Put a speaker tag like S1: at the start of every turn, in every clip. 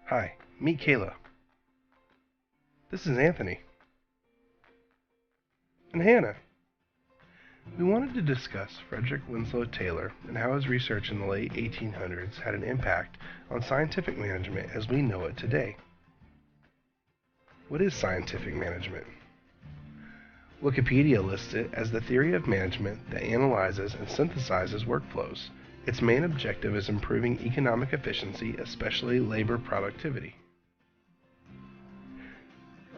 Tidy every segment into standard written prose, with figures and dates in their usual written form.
S1: Hi, meet Kayla. This is Anthony. And Hannah. We wanted to discuss Fredrick Winslow Taylor and how his research in the late 1800s had an impact on scientific management as we know it today. What is scientific management? Wikipedia lists it as the theory of management that analyzes and synthesizes workflows. Its main objective is improving economic efficiency, especially labor productivity.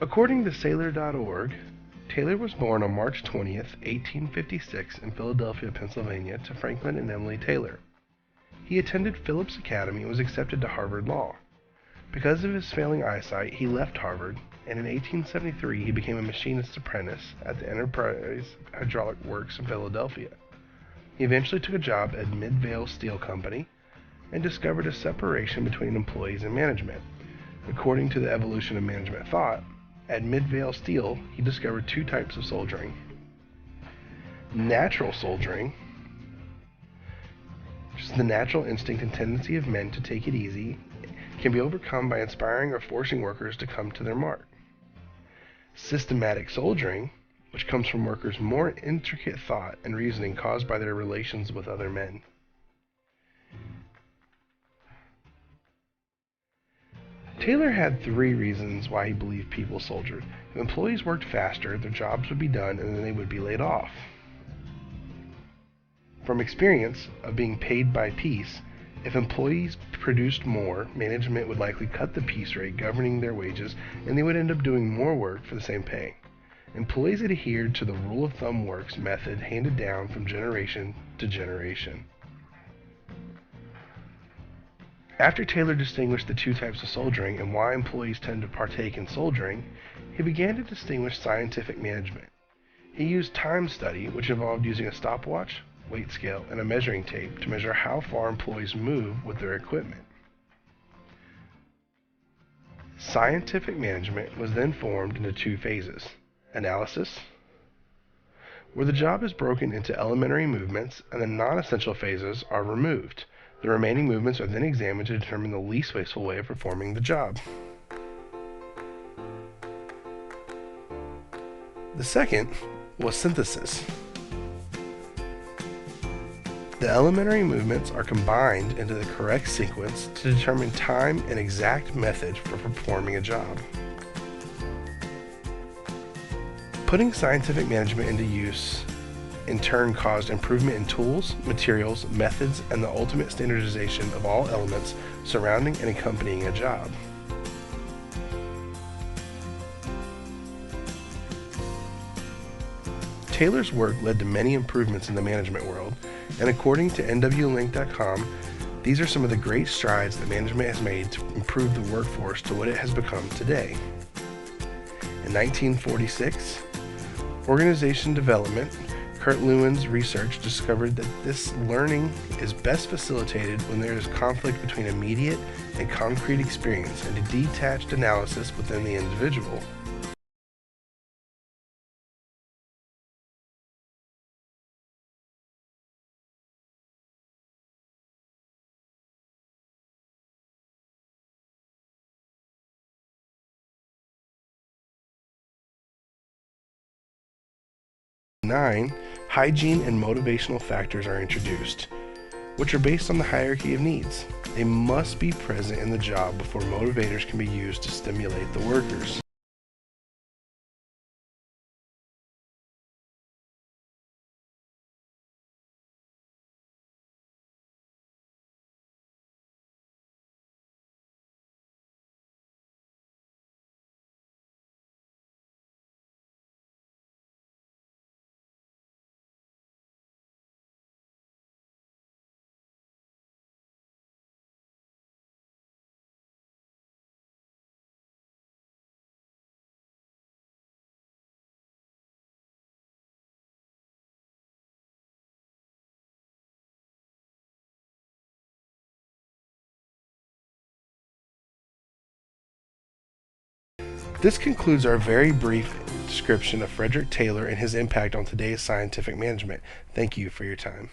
S1: According to Saylor.org, Taylor was born on March 20th, 1856 in Philadelphia, Pennsylvania to Franklin and Emily Taylor. He attended Phillips Academy and was accepted to Harvard Law. Because of his failing eyesight, he left Harvard, and in 1873 he became a machinist's apprentice at the Enterprise Hydraulic Works in Philadelphia. He eventually took a job at Midvale Steel Company and discovered a separation between employees and management. According to the evolution of management thought, at Midvale Steel, he discovered two types of soldiering. Natural soldiering, which is the natural instinct and tendency of men to take it easy, can be overcome by inspiring or forcing workers to come to their mark. Systematic soldiering, which comes from workers' more intricate thought and reasoning caused by their relations with other men. Taylor had three reasons why he believed people soldiered. If employees worked faster, their jobs would be done and then they would be laid off. From experience of being paid by piece, if employees produced more, management would likely cut the piece rate governing their wages and they would end up doing more work for the same pay. Employees adhered to the rule of thumb works method handed down from generation to generation. After Taylor distinguished the two types of soldiering and why employees tend to partake in soldiering, he began to distinguish scientific management. He used time study, which involved using a stopwatch, weight scale, and a measuring tape to measure how far employees move with their equipment. Scientific management was then formed into two phases: analysis, where the job is broken into elementary movements and the non-essential phases are removed. The remaining movements are then examined to determine the least wasteful way of performing the job. The second was synthesis. The elementary movements are combined into the correct sequence to determine time and exact method for performing a job. Putting scientific management into use in turn caused improvement in tools, materials, methods, and the ultimate standardization of all elements surrounding and accompanying a job. Taylor's work led to many improvements in the management world, and according to nwlink.com, these are some of the great strides that management has made to improve the workforce to what it has become today. In 1946, organization development, Kurt Lewin's research discovered that this learning is best facilitated when there is conflict between immediate and concrete experience and a detached analysis within the individual. Nine, hygiene and motivational factors are introduced, which are based on the hierarchy of needs. They must be present in the job before motivators can be used to stimulate the workers. This concludes our very brief description of Fredrick Taylor and his impact on today's scientific management. Thank you for your time.